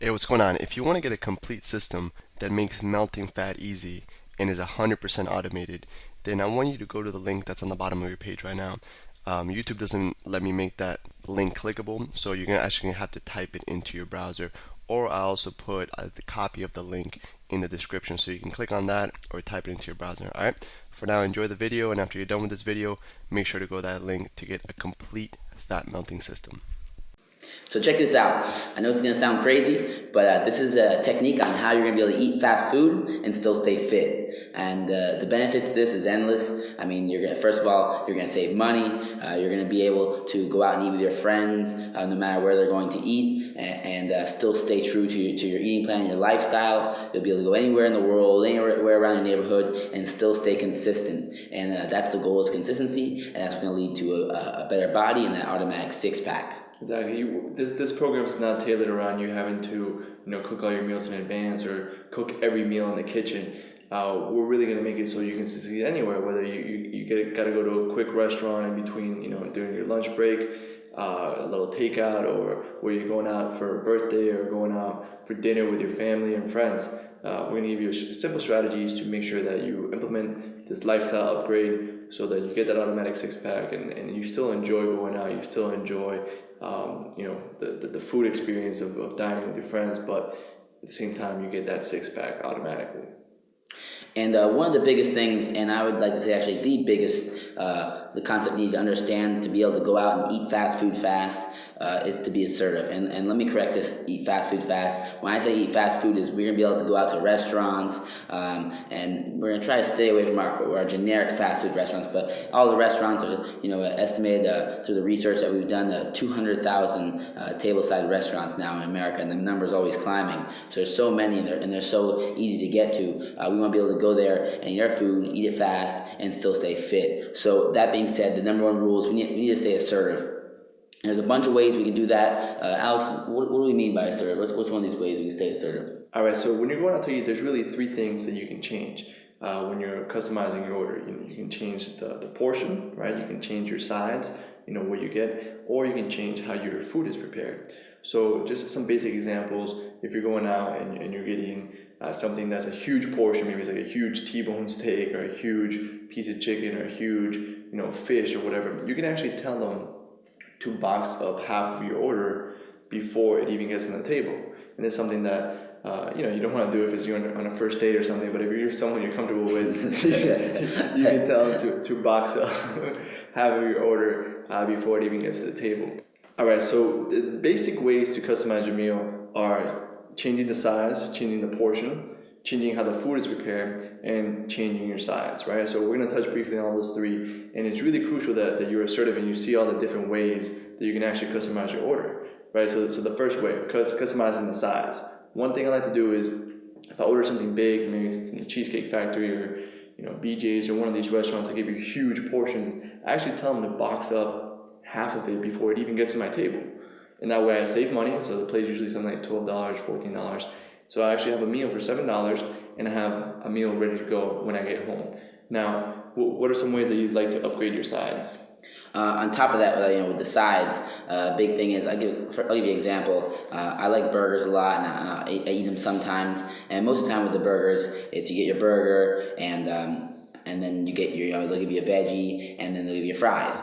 Hey, what's going on? If you want to get a complete system that makes melting fat easy and is 100% automated, then I want you to go to the link that's on the bottom of your page right now. YouTube doesn't let me make that link clickable, so you're actually gonna have to type it into your browser, or I also put the copy of the link in the description so you can click on that or type it into your browser. Alright, for now, enjoy the video, and after you're done with this video, make sure to go to that link to get a complete fat melting system. So check this out. I know it's going to sound crazy, but this is a technique on how you're going to be able to eat fast food and still stay fit. And the benefits to this is endless. I mean, first of all, you're going to save money. You're going to be able to go out and eat with your friends, no matter where they're going to eat, and still stay true to your eating plan and your lifestyle. You'll be able to go anywhere in the world, anywhere around your neighborhood, and still stay consistent. And that's the goal, is consistency, and that's going to lead to a better body and that automatic six-pack. Exactly. This program is not tailored around you having to cook all your meals in advance or cook every meal in the kitchen. We're really going to make it so you can succeed anywhere. Whether you got to go to a quick restaurant in between, during your lunch break, a little takeout, or where you're going out for a birthday or going out for dinner with your family and friends. We're going to give you simple strategies to make sure that you implement this lifestyle upgrade so that you get that automatic six-pack and you still enjoy going out, you still enjoy the food experience of dining with your friends, but at the same time you get that six-pack automatically. And one of the biggest things, and I would like to say actually the biggest, the concept you need to understand to be able to go out and eat fast food fast is to be assertive. And let me correct this, eat fast food fast. When I say eat fast food, is we're going to be able to go out to restaurants, and we're going to try to stay away from our generic fast food restaurants, but all the restaurants are, estimated through the research that we've done, 200,000 table-side restaurants now in America, and the number's always climbing. So there's so many, and they're so easy to get to. We want to be able to go there and eat our food, eat it fast, and still stay fit. So that being said, the number one rule is we need to stay assertive. There's a bunch of ways we can do that. Alex, what do we mean by assertive? What's one of these ways we can stay assertive? All right, so when you're going out to eat, there's really three things that you can change when you're customizing your order. You can change the portion, right? You can change your sides, what you get, or you can change how your food is prepared. So just some basic examples. If you're going out and you're getting something that's a huge portion, maybe it's like a huge T-bone steak or a huge piece of chicken or a huge fish or whatever, you can actually tell them to box up half of your order before it even gets on the table. And it's something that you don't want to do if it's you're on a first date or something, but if you're someone you're comfortable with, you can tell them to box up half of your order before it even gets to the table. All right, so the basic ways to customize your meal are changing the size, changing the portion, changing how the food is prepared, and changing your sides, right? So we're going to touch briefly on all those three, and it's really crucial that you're assertive and you see all the different ways that you can actually customize your order, right? So the first way, customizing the size. One thing I like to do is, if I order something big, maybe it's from the Cheesecake Factory or BJ's or one of these restaurants that give you huge portions, I actually tell them to box up half of it before it even gets to my table. And that way I save money, so the plate is usually something like $12, $14. So I actually have a meal for $7 and I have a meal ready to go when I get home. Now, what are some ways that you'd like to upgrade your sides? On top of that, with the sides, big thing is I'll give you an example. I like burgers a lot, and I eat them sometimes. And most of the time with the burgers, it's you get your burger, and then you get they'll give you a veggie, and then they'll give you fries.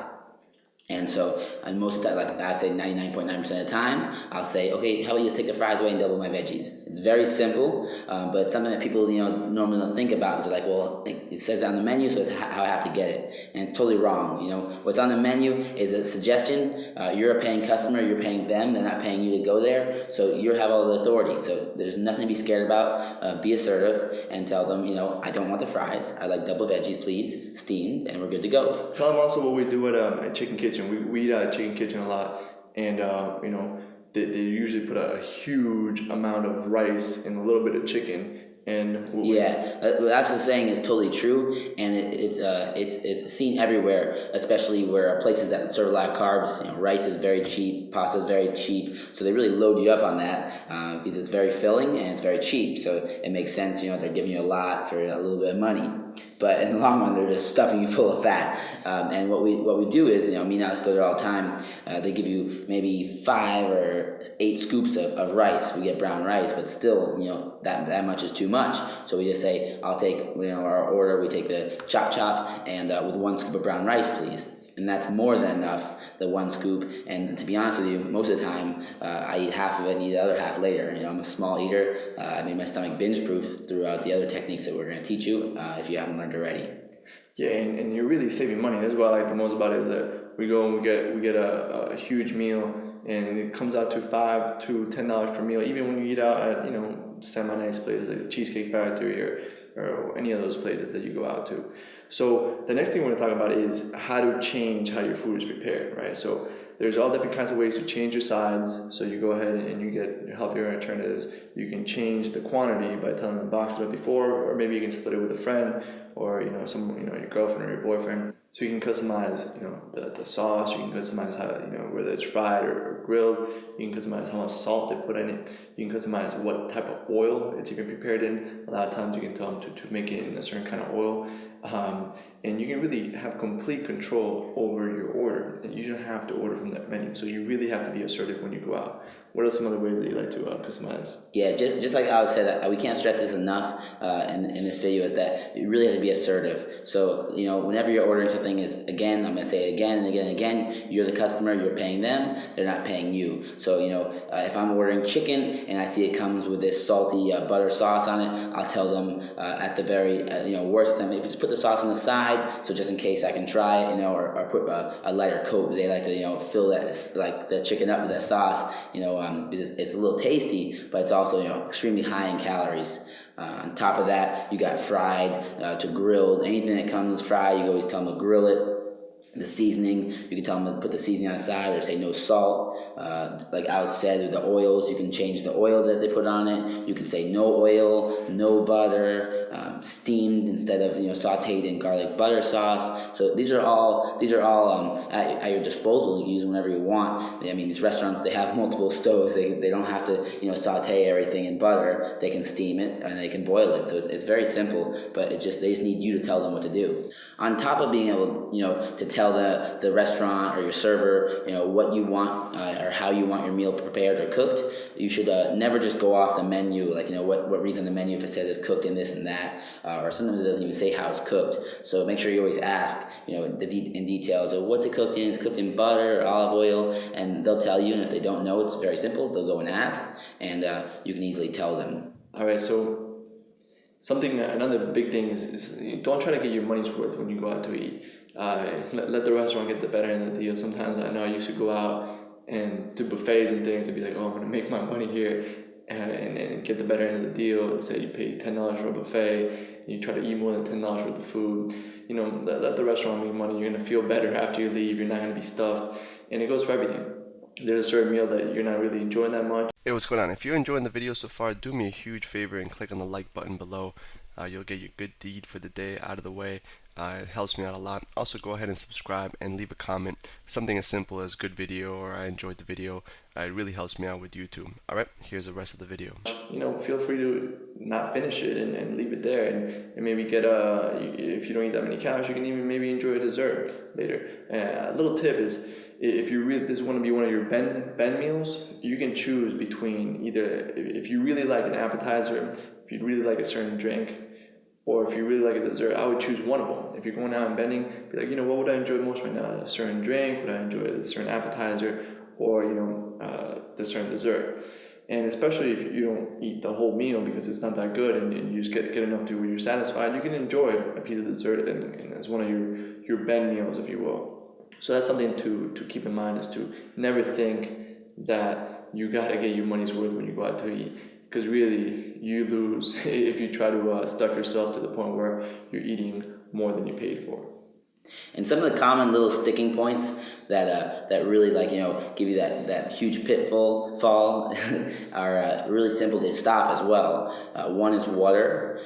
And so, most of the time, like I say 99.9% of the time, I'll say, okay, how about you just take the fries away and double my veggies? It's very simple, but it's something that people, normally don't think about. It's like, well, it says on the menu, so it's how I have to get it. And it's totally wrong. What's on the menu is a suggestion. You're a paying customer, you're paying them, they're not paying you to go there, so you have all the authority. So there's nothing to be scared about. Be assertive and tell them, I don't want the fries. I like double veggies, please, steamed, and we're good to go. Tell them also what we do at Chicken Kitchen. We eat at Chicken Kitchen a lot, and they usually put a huge amount of rice and a little bit of chicken And what Alex is saying is totally true, and it's seen everywhere, especially where places that serve a lot of carbs. You know, rice is very cheap, pasta is very cheap, so they really load you up on that because it's very filling and it's very cheap. So it makes sense. You know, they're giving you a lot for a little bit of money. But in the long run, they're just stuffing you full of fat. And what we do is, you know, me and Alex go there all the time. They give you maybe 5 or 8 scoops of rice. We get brown rice, but still, you know, that much is too much. So we just say, I'll take, you know, our order. We take the chop, and with 1 scoop of brown rice, please. And that's more than enough, the 1 scoop. And to be honest with you, most of the time, I eat half of it and eat the other half later. You know, I'm a small eater. I made my stomach binge-proof throughout the other techniques that we're going to teach you, if you haven't learned already. Yeah, and you're really saving money. That's what I like the most about it, is that we go and we get a huge meal, and it comes out to $5 to $10 per meal. Even when you eat out at, you know, semi-nice places like the Cheesecake Factory or any of those places that you go out to. So the next thing we're going to talk about is how to change how your food is prepared, right? So there's all different kinds of ways to change your sides. So you go ahead and you get healthier alternatives. You can change the quantity by telling them to box it up before, or maybe you can split it with a friend, or you know, your girlfriend or your boyfriend. So you can customize, you know, the sauce. You can customize how, you know, whether it's fried or grilled. You can customize how much salt they put in it. You can customize what type of oil it's even prepared in. A lot of times you can tell them to make it in a certain kind of oil. And you can really have complete control over your order, and you don't have to order from that menu. So you really have to be assertive when you go out. What are some other ways that you like to customize? Yeah, just like Alex said, we can't stress this enough in this video, is that you really have to be assertive. So, you know, whenever you're ordering something, I'm going to say it again and again and again, you're the customer, you're paying them, they're not paying you. So, you know, if I'm ordering chicken and I see it comes with this salty butter sauce on it, I'll tell them at the very, worst time, just put the sauce on the side, so just in case I can try it, you know, or put a lighter coat. They like to, you know, fill that, like the chicken up with that sauce, you know, because it's a little tasty, but it's also, you know, extremely high in calories. On top of that, you got fried to grilled. Anything that comes fried, you always tell them to grill it. The seasoning, you can tell them to put the seasoning on the side, or say no salt. Like Alex said, with the oils, you can change the oil that they put on it. You can say no oil, no butter, steamed instead of, you know, sautéed in garlic butter sauce. So these are all at your disposal. You can use them whenever you want. I mean, these restaurants, they have multiple stoves. They don't have to, you know, sauté everything in butter. They can steam it and they can boil it. So it's very simple, but they just need you to tell them what to do. On top of being able, you know, to tell the restaurant or your server, you know, what you want or how you want your meal prepared or cooked, you should never just go off the menu, like, you know, what reads on the menu if it says it's cooked in this and that, or sometimes it doesn't even say how it's cooked. So make sure you always ask, you know, in details of what's it cooked in. It's cooked in butter or olive oil, and they'll tell you. And if they don't know, it's very simple. They'll go and ask, and you can easily tell them. All right, so another big thing is don't try to get your money's worth when you go out to eat. Let the restaurant get the better end of the deal. Sometimes I know I used to go out and do buffets and things and be like, oh, I'm going to make my money here and get the better end of the deal. Say you pay $10 for a buffet and you try to eat more than $10 worth of food. You know, let the restaurant make money. You're going to feel better after you leave. You're not going to be stuffed. And it goes for everything. There's a certain meal that you're not really enjoying that much. Hey, what's going on? If you're enjoying the video so far, do me a huge favor and click on the like button below. You'll get your good deed for the day out of the way. It helps me out a lot. Also, go ahead and subscribe and leave a comment. Something as simple as good video or I enjoyed the video. It really helps me out with YouTube. Alright, here's the rest of the video. You know, feel free to not finish it and leave it there and maybe get if you don't eat that many calories, you can even maybe enjoy a dessert later. A little tip is, if you really, this is want to be one of your Ben meals, you can choose between either, if you really like an appetizer, if you really like a certain drink, or if you really like a dessert, I would choose one of them. If you're going out and bending, be like, you know, what would I enjoy most right now? A certain drink, would I enjoy a certain appetizer, or, you know, the certain dessert. And especially if you don't eat the whole meal because it's not that good and you just get enough to where you're satisfied, you can enjoy a piece of dessert and as one of your Ben meals, if you will. So that's something to keep in mind, is to never think that you gotta get your money's worth when you go out to eat. Because really, you lose if you try to stuff yourself to the point where you're eating more than you paid for. And some of the common little sticking points that really give you that huge pitfall are really simple to stop as well. One is water,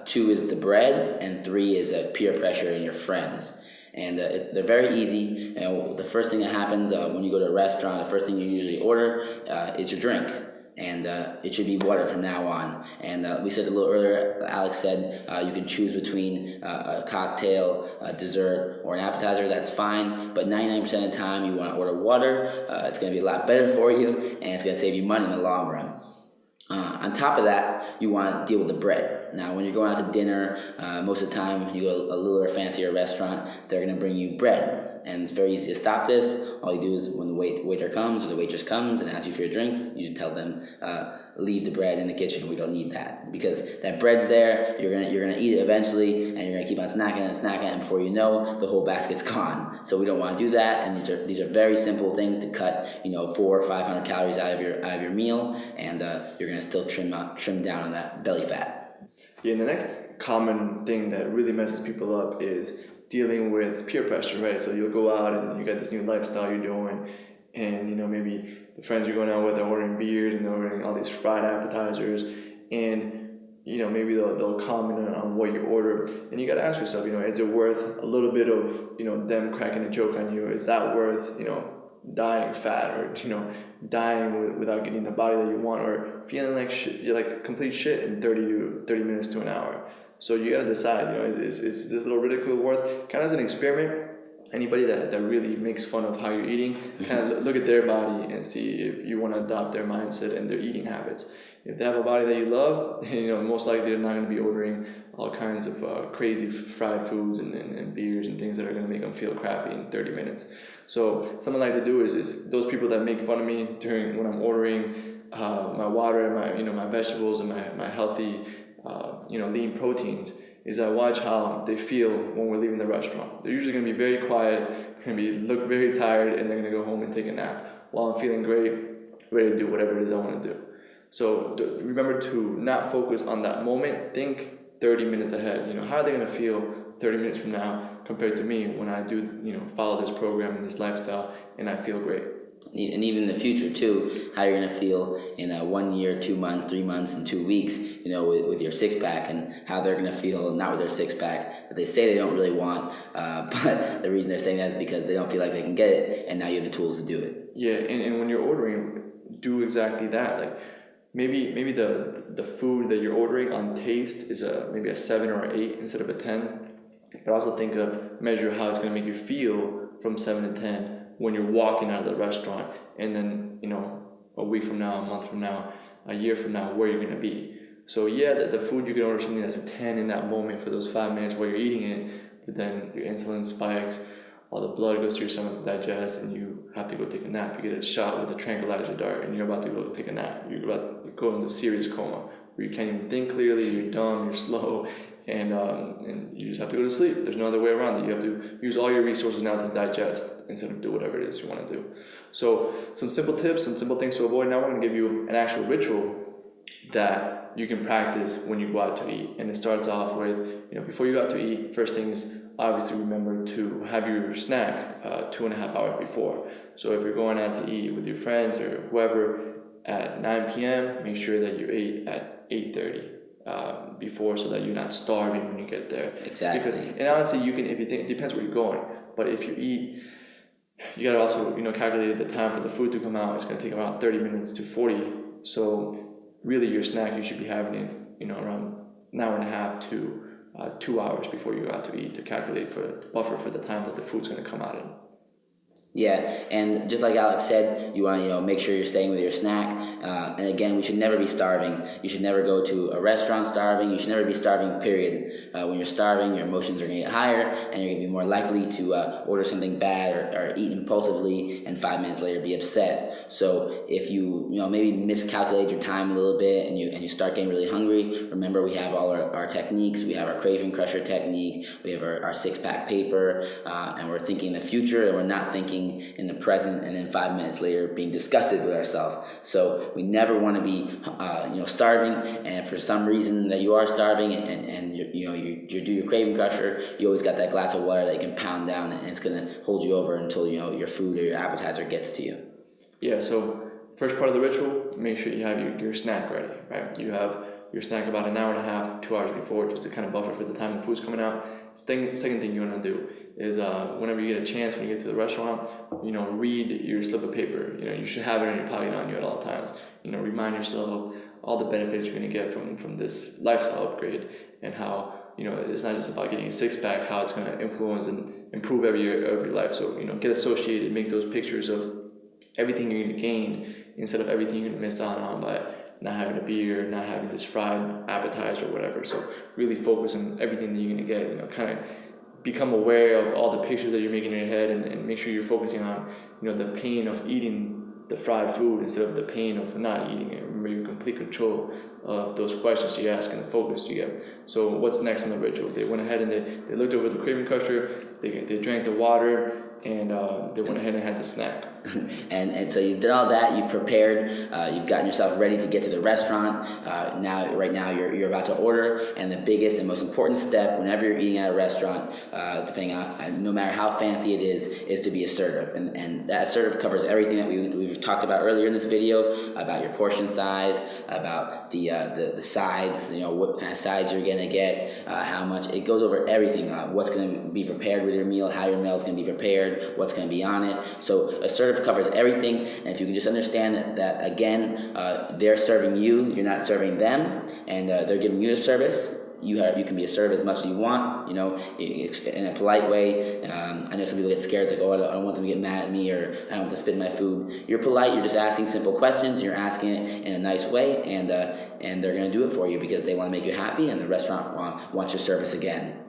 two is the bread, and three is peer pressure in your friends. And they're very easy. The first thing that happens when you go to a restaurant, the first thing you usually order is your drink. And it should be water from now on. And we said a little earlier, Alex said you can choose between a cocktail, a dessert, or an appetizer. That's fine. But 99% of the time, you want to order water. It's going to be a lot better for you, and it's going to save you money in the long run. On top of that, you want to deal with the bread. Now, when you're going out to dinner, most of the time you go to a little fancier restaurant, they're going to bring you bread. And it's very easy to stop this. All you do is when the waiter comes or the waitress comes and asks you for your drinks, you tell them, leave the bread in the kitchen. We don't need that. Because that bread's there, you're gonna eat it eventually, and you're gonna keep on snacking and snacking, and before you know, the whole basket's gone. So we don't want to do that, and these are very simple things to cut 400 or 500 calories out of your meal, and you're gonna still trim down on that belly fat. Yeah, and the next common thing that really messes people up is dealing with peer pressure, right? So you'll go out and you got this new lifestyle you're doing, and maybe the friends you're going out with are ordering beers and they're ordering all these fried appetizers, and maybe they'll comment on what you order, and you got to ask yourself, is it worth a little bit of them cracking a joke on you? Is that worth dying fat, or dying without getting the body that you want, or feeling like shit, you're like complete shit in 30 minutes to an hour? So you gotta decide, is this little ridicule worth, kind of as an experiment, anybody that really makes fun of how you're eating, kind of look at their body and see if you want to adopt their mindset and their eating habits. If they have a body that you love, most likely they're not going to be ordering all kinds of crazy fried foods and beers and things that are going to make them feel crappy in 30 minutes. So something I like to do is those people that make fun of me when I'm ordering my water and my vegetables and my healthy lean proteins, is I watch how they feel when we're leaving the restaurant. They're usually going to be very quiet, going to look very tired, and they're going to go home and take a nap, while I'm feeling great, ready to do whatever it is I want to do. So remember to not focus on that moment. Think 30 minutes ahead. How are they going to feel 30 minutes from now compared to me when I do follow this program and this lifestyle and I feel great? And even in the future too, how you're gonna feel in 1 year, 2 months, 3 months, and 2 weeks, with your six pack, and how they're gonna feel not with their six pack that they say they don't really want, but the reason they're saying that is because they don't feel like they can get it, and now you have the tools to do it. Yeah, and when you're ordering, do exactly that. Like maybe the food that you're ordering on taste is maybe a 7 or an 8 instead of a 10, but also measure how it's gonna make you feel from 7 to 10. When you're walking out of the restaurant, and then a week from now, a month from now, a year from now, where you're gonna be. So yeah, the food, you can order something that's a 10 in that moment for those 5 minutes while you're eating it, but then your insulin spikes, all the blood goes to your stomach to digest, and you have to go take a nap. You get a shot with a tranquilizer dart, and you're about to go take a nap. You're about to go into serious coma, where you can't even think clearly, you're dumb, you're slow, and you just have to go to sleep. There's no other way around it. You have to use all your resources now to digest instead of do whatever it is you want to do. So some simple tips, some simple things to avoid. Now we're going to give you an actual ritual that you can practice when you go out to eat. And it starts off with, before you go out to eat, first thing is obviously remember to have your snack 2.5 hours before. So if you're going out to eat with your friends or whoever at 9 p.m., make sure that you ate at 8:30. Before, so that you're not starving when you get there. Exactly. And honestly, you can, if you think, it depends where you're going, but if you eat, you gotta also calculate the time for the food to come out. It's gonna take around 30 minutes to 40. So really, your snack you should be having it around an hour and a half to 2 hours before you go out to eat, to calculate for buffer for the time that the food's gonna come out in. Yeah, and just like Alex said, you want to make sure you're staying with your snack. And again, we should never be starving. You should never go to a restaurant starving. You should never be starving, period. When you're starving, your emotions are going to get higher, and you're going to be more likely to order something bad or eat impulsively, and 5 minutes later be upset. So if you maybe miscalculate your time a little bit, and you start getting really hungry, remember we have all our techniques. We have our craving crusher technique. We have our 6-pack paper, and we're thinking the future, and we're not thinking being in the present, and then 5 minutes later being disgusted with ourselves. So we never want to be starving, and for some reason that you are starving and you do your craving crusher, you always got that glass of water that you can pound down, and it's going to hold you over until your food or your appetizer gets to you. Yeah, so first part of the ritual, make sure you have your snack ready, right? You have your snack about an hour and a half, 2 hours before, just to kind of buffer for the time the food's coming out. Second thing you want to do is whenever you get a chance, when you get to the restaurant, read your slip of paper. You should have it in your pocket on you at all times. Remind yourself of all the benefits you're going to get from this lifestyle upgrade, and how it's not just about getting a six-pack, how it's going to influence and improve every year of your life. So get associated, make those pictures of everything you're going to gain instead of everything you're going to miss out on by not having a beer, not having this fried appetizer or whatever. So really focus on everything that you're going to get. Kind of become aware of all the pictures that you're making in your head, and make sure you're focusing on the pain of eating the fried food instead of the pain of not eating it. Remember, you're in complete control of those questions you ask and the focus you get. So what's next on the ritual? They went ahead and they looked over the craving crusher, they drank the water, and they went ahead and had the snack. and so you've done all that, you've prepared, you've gotten yourself ready to get to the restaurant. Right now you're about to order, and the biggest and most important step whenever you're eating at a restaurant, depending on no matter how fancy it is to be assertive. And that assertive covers everything that we've talked about earlier in this video, about your portion size, about the sides, what kind of sides you're gonna get, how much. It goes over everything, what's gonna be prepared with your meal, how your meal is gonna be prepared, what's gonna be on it. So assertive covers everything, and if you can just understand that again, they're serving you, you're not serving them, and they're giving you a service. You can be assertive as much as you want, in a polite way. I know some people get scared, it's like, I don't want them to get mad at me, or I don't want to spit in my food. You're polite, you're just asking simple questions, you're asking it in a nice way, and they're going to do it for you because they want to make you happy, and the restaurant wants your service again.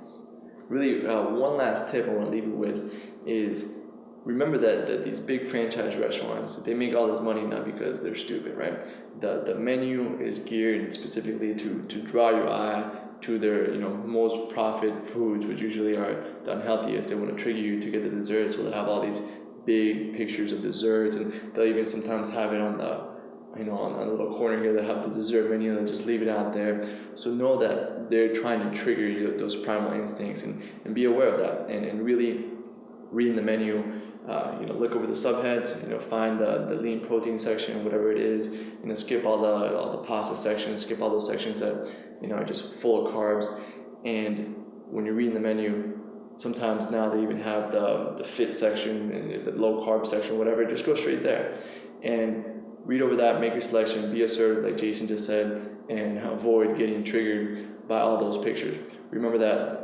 Really, one last tip I want to leave you with is, remember that these big franchise restaurants, they make all this money not because they're stupid, right? The menu is geared specifically to draw your eye to their most profit foods, which usually are the unhealthiest. They want to trigger you to get the desserts, so they have all these big pictures of desserts, and they'll even sometimes have it on the on the little corner here. They have the dessert menu, they just leave it out there. So know that they're trying to trigger you, those primal instincts, and be aware of that, and really reading the menu. Look over the subheads. Find the lean protein section, whatever it is. Skip all the pasta sections. Skip all those sections that are just full of carbs. And when you're reading the menu, sometimes now they even have the fit section and the low carb section, whatever. Just go straight there and read over that. Make your selection. Be assertive, like Jason just said, and avoid getting triggered by all those pictures. Remember that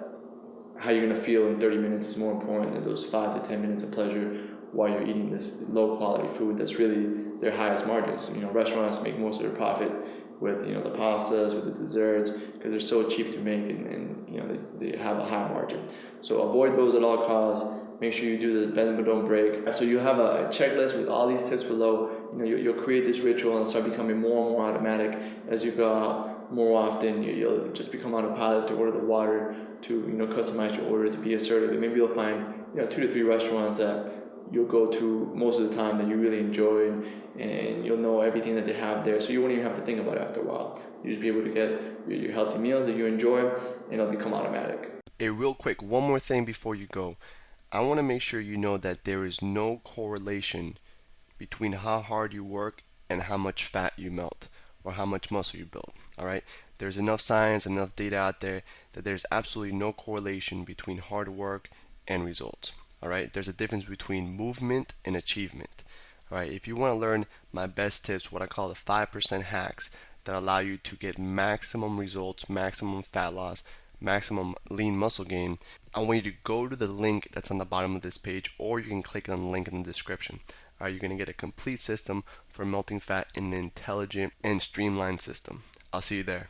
how you're going to feel in 30 minutes is more important than those 5 to 10 minutes of pleasure while you're eating this low quality food that's really their highest margins. Restaurants make most of their profit with the pastas, with the desserts, because they're so cheap to make, and they have a high margin. So avoid those at all costs. Make sure you do the bend but don't break. So you have a checklist with all these tips below. You'll create this ritual and start becoming more and more automatic as you go out. More often, you'll just become autopilot to order the water, to customize your order, to be assertive, and maybe you'll find 2 to 3 restaurants that you'll go to most of the time that you really enjoy, and you'll know everything that they have there, so you won't even have to think about it after a while. You'll just be able to get your healthy meals that you enjoy, and it'll become automatic. Hey, real quick, one more thing before you go. I want to make sure you know that there is no correlation between how hard you work and how much fat you melt, or how much muscle you build. All right, there's enough science, enough data out there that there's absolutely no correlation between hard work and results. All right, there's a difference between movement and achievement. All right, if you want to learn my best tips, what I call the 5% hacks that allow you to get maximum results, maximum fat loss, maximum lean muscle gain, I want you to go to the link that's on the bottom of this page, or you can click on the link in the description. All right, you're going to get a complete system for melting fat in an intelligent and streamlined system. I'll see you there.